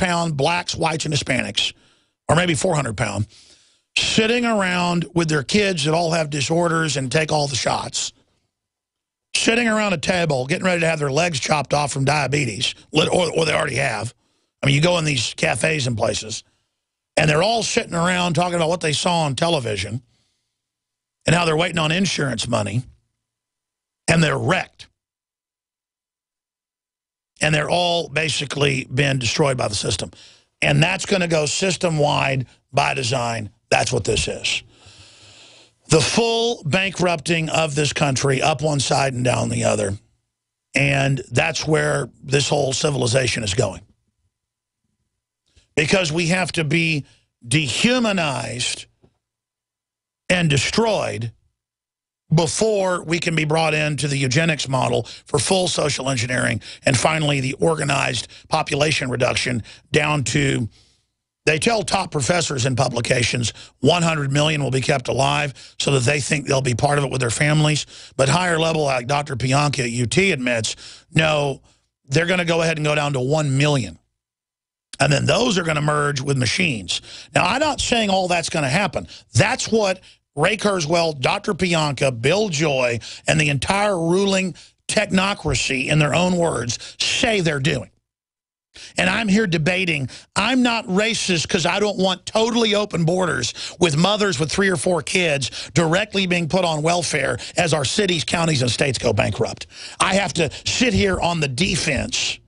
300-pound blacks, whites, and Hispanics, or maybe 400-pound, sitting around with their kids that all have disorders and take all the shots, sitting around a table, getting ready to have their legs chopped off from diabetes, or they already have. I mean, you go in these cafes and places, and they're all sitting around talking about what they saw on television and how they're waiting on insurance money, and they're wrecked. And they're all basically been destroyed by the system. And that's going to go system-wide by design. That's what this is. The full bankrupting of this country, up one side and down the other. And that's where this whole civilization is going. Because we have to be dehumanized and destroyed before we can be brought into the eugenics model for full social engineering and finally the organized population reduction down to, they tell top professors in publications 100 million will be kept alive so that they think they'll be part of it with their families. But higher level, like Dr. Pianka at UT admits, no, they're going to go ahead and go down to 1 million. And then those are going to merge with machines. Now, I'm not saying all that's going to happen. That's what Ray Kurzweil, Dr. Pianka, Bill Joy, and the entire ruling technocracy, in their own words, say they're doing. And I'm here debating. I'm not racist because I don't want totally open borders with mothers with 3 or 4 kids directly being put on welfare as our cities, counties, and states go bankrupt. I have to sit here on the defense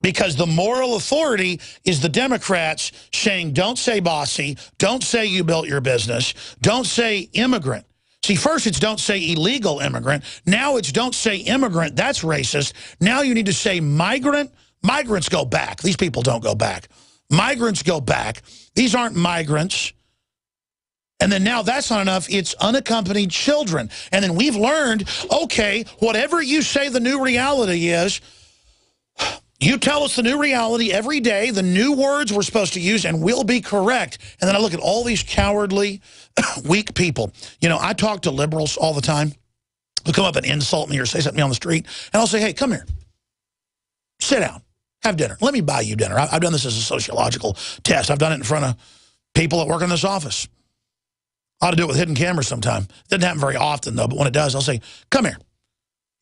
because the moral authority is the Democrats saying, don't say bossy, don't say you built your business, don't say immigrant. See, first it's don't say illegal immigrant. Now it's don't say immigrant. That's racist. Now you need to say migrant. Migrants go back. These people don't go back. Migrants go back. These aren't migrants. And then now that's not enough. It's unaccompanied children. And then we've learned, okay, whatever you say the new reality is, you tell us the new reality every day, the new words we're supposed to use, and we'll be correct. And then I look at all these cowardly, weak people. You know, I talk to liberals all the time who come up and insult me or say something to me on the street. And I'll say, hey, come here. Sit down. Have dinner. Let me buy you dinner. I've done this as a sociological test. I've done it in front of people that work in this office. I ought to do it with hidden cameras sometime. It doesn't happen very often, though, but when it does, I'll say, come here.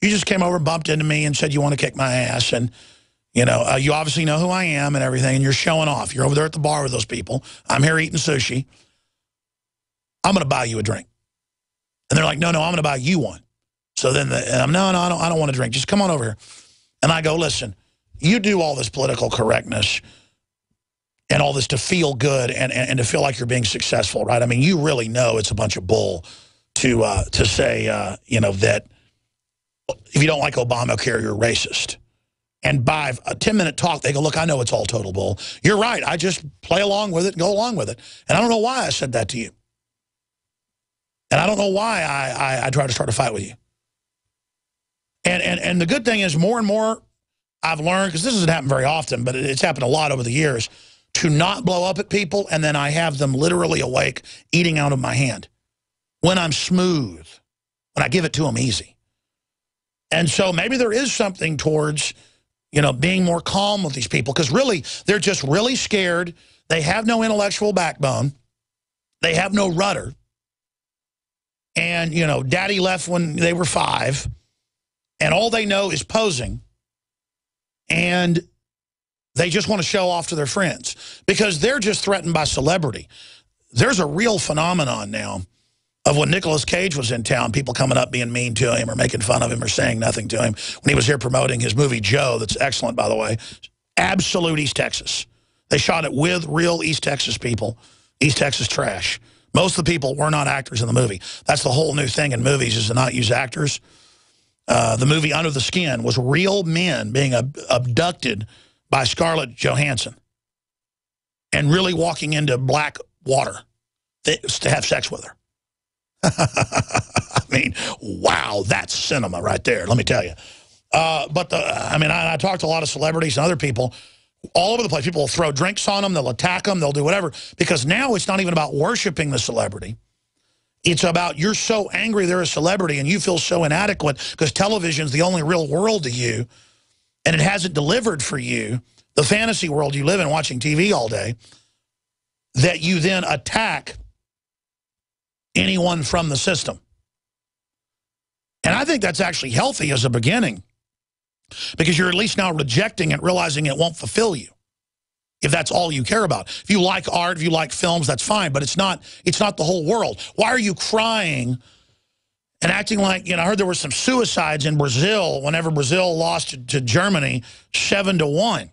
You just came over and bumped into me and said you want to kick my ass, and you know, you obviously know who I am and everything, and you're showing off. You're over there at the bar with those people. I'm here eating sushi. I'm going to buy you a drink. And they're like, no, I'm going to buy you one. So then, no, I don't want to drink. Just come on over here. And I go, listen, you do all this political correctness and all this to feel good and to feel like you're being successful, right? I mean, you really know it's a bunch of bull to say, you know, that if you don't like Obamacare, you're racist. And by a 10-minute talk, they go, look, I know it's all total bull. You're right. I just play along with it and go along with it. And I don't know why I said that to you. And I don't know why I try to start a fight with you. And the good thing is more and more I've learned, because this doesn't happen very often, but it's happened a lot over the years, to not blow up at people, and then I have them literally awake, eating out of my hand. When I'm smooth, when I give it to them easy. And so maybe there is something towards, you know, being more calm with these people, because really, they're just really scared. They have no intellectual backbone. They have no rudder. And, you know, daddy left when they were 5, and all they know is posing. And they just want to show off to their friends because they're just threatened by celebrity. There's a real phenomenon now of when Nicolas Cage was in town, people coming up being mean to him or making fun of him or saying nothing to him. When he was here promoting his movie Joe, that's excellent, by the way, absolute East Texas. They shot it with real East Texas people, East Texas trash. Most of the people were not actors in the movie. That's the whole new thing in movies, is to not use actors. The movie Under the Skin was real men being abducted by Scarlett Johansson and really walking into black water to have sex with her. I mean, wow, that's cinema right there, let me tell you. But I talked to a lot of celebrities and other people all over the place. People will throw drinks on them, they'll attack them, they'll do whatever, because now it's not even about worshiping the celebrity. It's about you're so angry they're a celebrity and you feel so inadequate because television's the only real world to you and it hasn't delivered for you the fantasy world you live in watching TV all day, that you then attack anyone from the system. And I think that's actually healthy as a beginning, because you're at least now rejecting it, realizing it won't fulfill you, if that's all you care about. If you like art, if you like films, that's fine, but it's not the whole world. Why are you crying and acting like, I heard there were some suicides in Brazil whenever Brazil lost to Germany 7-1.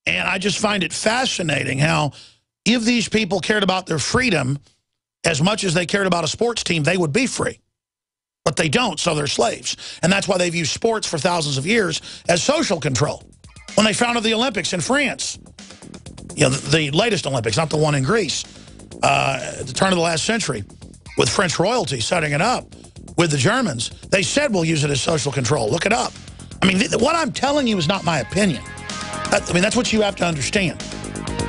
And I just find it fascinating how if these people cared about their freedom as much as they cared about a sports team, they would be free. But they don't, so they're slaves. And that's why they've used sports for thousands of years as social control. When they founded the Olympics in France, the latest Olympics, not the one in Greece, at the turn of the last century, with French royalty setting it up with the Germans, they said we'll use it as social control. Look it up. I mean, what I'm telling you is not my opinion. That's what you have to understand.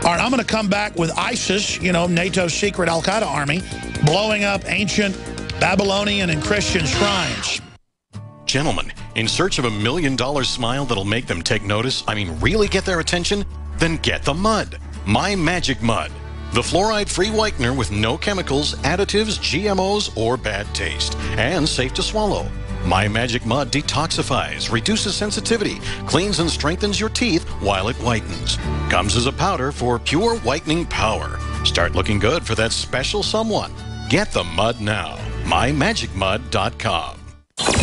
All right, I'm going to come back with ISIS, NATO's secret al-Qaeda army, blowing up ancient Babylonian and Christian shrines. Gentlemen, in search of $1 million smile that'll make them take notice, really get their attention? Then get the mud. My Magic Mud. The fluoride-free whitener with no chemicals, additives, GMOs, or bad taste. And safe to swallow. My Magic Mud detoxifies, reduces sensitivity, cleans and strengthens your teeth while it whitens. Comes as a powder for pure whitening power. Start looking good for that special someone. Get the mud now. MyMagicMud.com.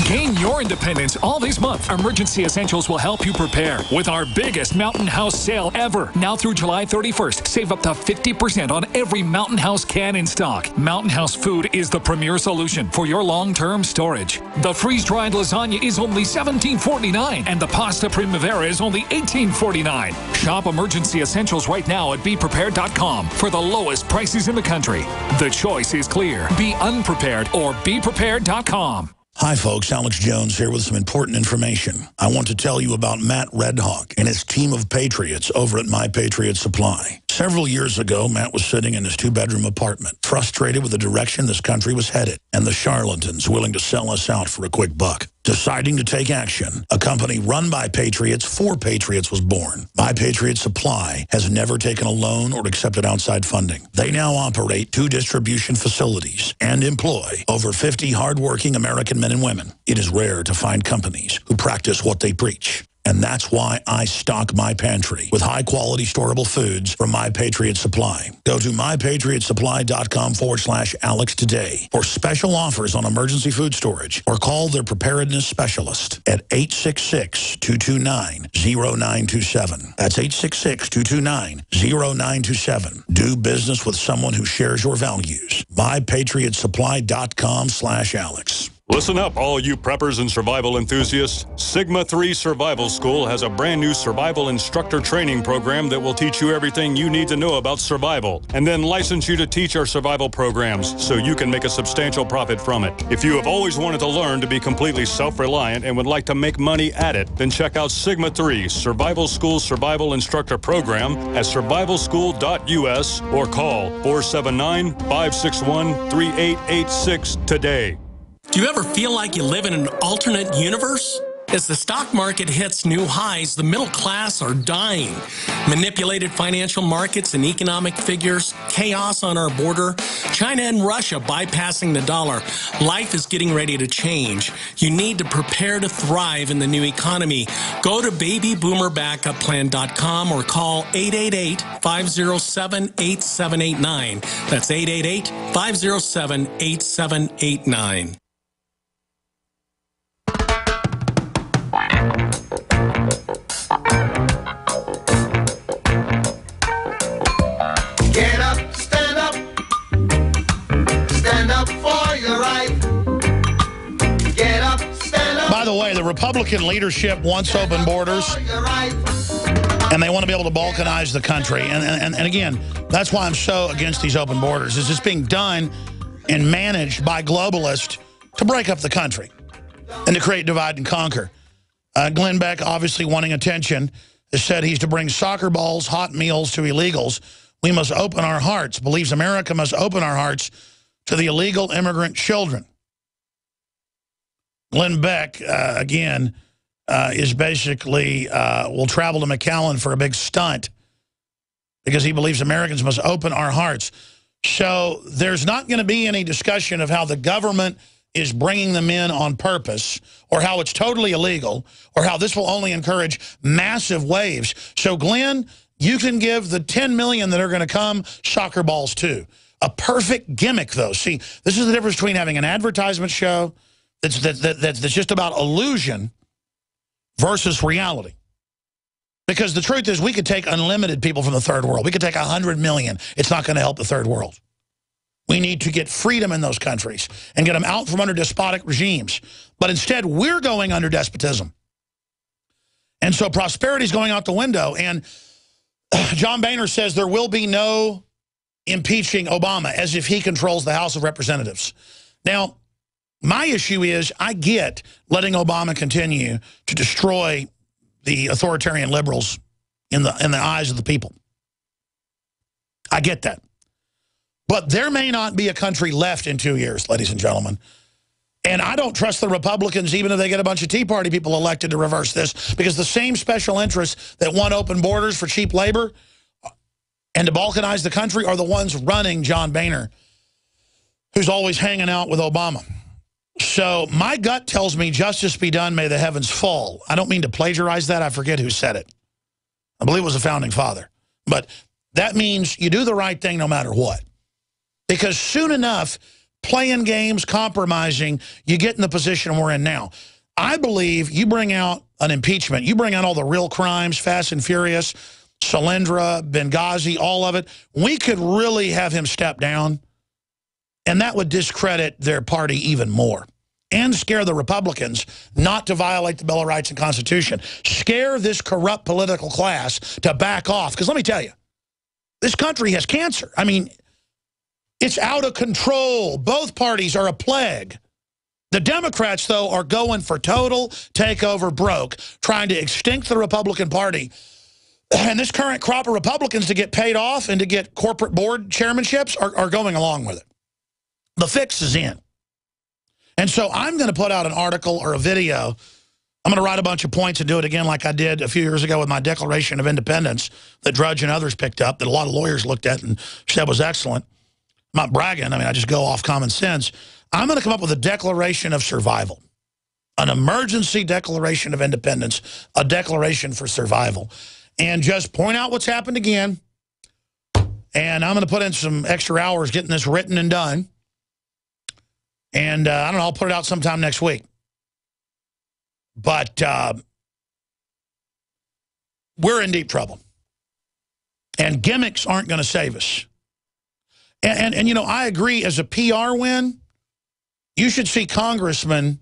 Gain your independence all this month. Emergency Essentials will help you prepare with our biggest Mountain House sale ever. Now through July 31st, save up to 50% on every Mountain House can in stock. Mountain House food is the premier solution for your long-term storage. The freeze-dried lasagna is only $17.49 and the pasta primavera is only $18.49. Shop Emergency Essentials right now at BePrepared.com for the lowest prices in the country. The choice is clear. Be unprepared or BePrepared.com. Hi, folks. Alex Jones here with some important information. I want to tell you about Matt Redhawk and his team of patriots over at My Patriot Supply. Several years ago, Matt was sitting in his two-bedroom apartment, frustrated with the direction this country was headed and the charlatans willing to sell us out for a quick buck. Deciding to take action, a company run by patriots for patriots was born. My Patriot Supply has never taken a loan or accepted outside funding. They now operate 2 distribution facilities and employ over 50 hardworking American men and women. It is rare to find companies who practice what they preach. And that's why I stock my pantry with high-quality storable foods from My Patriot Supply. Go to mypatriotsupply.com/Alex today for special offers on emergency food storage, or call their preparedness specialist at 866-229-0927. That's 866-229-0927. Do business with someone who shares your values. mypatriotsupply.com/Alex. Listen up, all you preppers and survival enthusiasts. Sigma 3 Survival School has a brand new survival instructor training program that will teach you everything you need to know about survival, and then license you to teach our survival programs so you can make a substantial profit from it. If you have always wanted to learn to be completely self-reliant and would like to make money at it, then check out Sigma 3 Survival School Survival Instructor Program at survivalschool.us or call 479-561-3886 today. Do you ever feel like you live in an alternate universe? As the stock market hits new highs, the middle class are dying. Manipulated financial markets and economic figures, chaos on our border, China and Russia bypassing the dollar. Life is getting ready to change. You need to prepare to thrive in the new economy. Go to babyboomerbackupplan.com or call 888-507-8789. That's 888-507-8789. Get up, stand up. Stand up for your right. Get up, stand up. By the way, the Republican leadership wants open borders, and they want to be able to balkanize the country. And again, that's why I'm so against these open borders. It's just being done and managed by globalists to break up the country and to create divide and conquer. Glenn Beck, obviously wanting attention, has said he's to bring soccer balls, hot meals to illegals. We must open our hearts, believes America must open our hearts to the illegal immigrant children. Glenn Beck, again, is basically will travel to McAllen for a big stunt because he believes Americans must open our hearts. So there's not going to be any discussion of how the government is bringing them in on purpose, or how it's totally illegal, or how this will only encourage massive waves. So, Glenn, you can give the 10 million that are going to come soccer balls, too. A perfect gimmick, though. See, this is the difference between having an advertisement show that's just about illusion versus reality. Because the truth is, we could take unlimited people from the third world. We could take 100 million. It's not going to help the third world. We need to get freedom in those countries and get them out from under despotic regimes. But instead, we're going under despotism. And so prosperity is going out the window. And John Boehner says there will be no impeaching Obama, as if he controls the House of Representatives. Now, my issue is I get letting Obama continue to destroy the authoritarian liberals in the eyes of the people. I get that. But there may not be a country left in 2 years, ladies and gentlemen. And I don't trust the Republicans, even if they get a bunch of Tea Party people elected, to reverse this, because the same special interests that want open borders for cheap labor and to balkanize the country are the ones running John Boehner, who's always hanging out with Obama. So my gut tells me justice be done, may the heavens fall. I don't mean to plagiarize that. I forget who said it. I believe it was a founding father. But that means you do the right thing no matter what. Because soon enough, playing games, compromising, you get in the position we're in now. I believe you bring out an impeachment, you bring out all the real crimes, Fast and Furious, Solyndra, Benghazi, all of it. We could really have him step down, and that would discredit their party even more and scare the Republicans not to violate the Bill of Rights and Constitution. Scare this corrupt political class to back off. Because let me tell you, this country has cancer. I mean, it's out of control. Both parties are a plague. The Democrats, though, are going for total takeover broke, trying to extinct the Republican Party. And this current crop of Republicans to get paid off and to get corporate board chairmanships are going along with it. The fix is in. And so I'm going to put out an article or a video. I'm going to write a bunch of points and do it again like I did a few years ago with my Declaration of Independence that Drudge and others picked up, that a lot of lawyers looked at and said was excellent. I'm not bragging. I mean, I just go off common sense. I'm going to come up with a declaration of survival, an emergency declaration of independence, a declaration for survival, and just point out what's happened again. And I'm going to put in some extra hours getting this written and done. And I don't know, I'll put it out sometime next week. But we're in deep trouble. And gimmicks aren't going to save us. And you know, I agree, as a PR win, you should see congressmen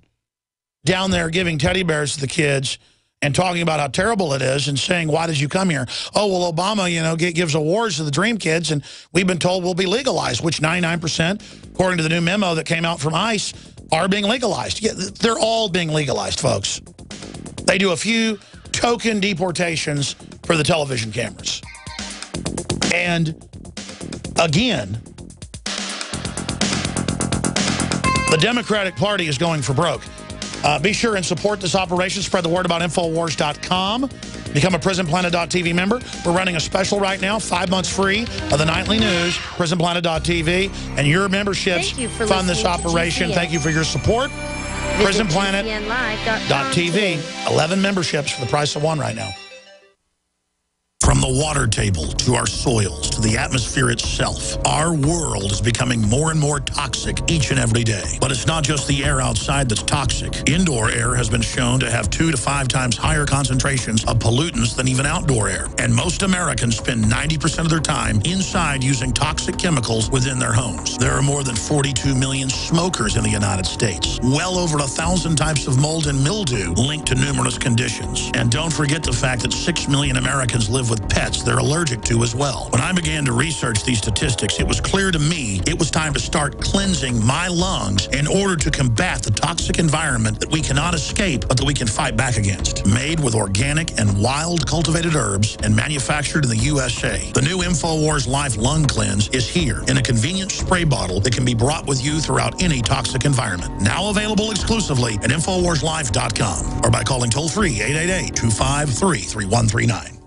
down there giving teddy bears to the kids and talking about how terrible it is and saying, why did you come here? Oh, well, Obama, you know, gives awards to the dream kids, and we've been told we'll be legalized, which 99%, according to the new memo that came out from ICE, are being legalized. Yeah, they're all being legalized, folks. They do a few token deportations for the television cameras. And again, the Democratic Party is going for broke. Be sure and support this operation. Spread the word about Infowars.com. Become a PrisonPlanet.tv member. We're running a special right now, 5 months free of the nightly news, PrisonPlanet.tv. And your memberships fund this operation. Thank you for your support. PrisonPlanet.tv. 11 memberships for the price of one right now. From the water table to our soils to the atmosphere itself, our world is becoming more and more toxic each and every day. But it's not just the air outside that's toxic. Indoor air has been shown to have 2 to 5 times higher concentrations of pollutants than even outdoor air. And most Americans spend 90% of their time inside using toxic chemicals within their homes. There are more than 42 million smokers in the United States. Well over 1,000 types of mold and mildew linked to numerous conditions. And don't forget the fact that 6 million Americans live with have pets they're allergic to as well. When I began to research these statistics, it was clear to me it was time to start cleansing my lungs in order to combat the toxic environment that we cannot escape, but that we can fight back against. Made with organic and wild cultivated herbs and manufactured in the USA, the new InfoWars Life Lung Cleanse is here in a convenient spray bottle that can be brought with you throughout any toxic environment. Now available exclusively at InfoWarsLife.com or by calling toll-free 888-253-3139.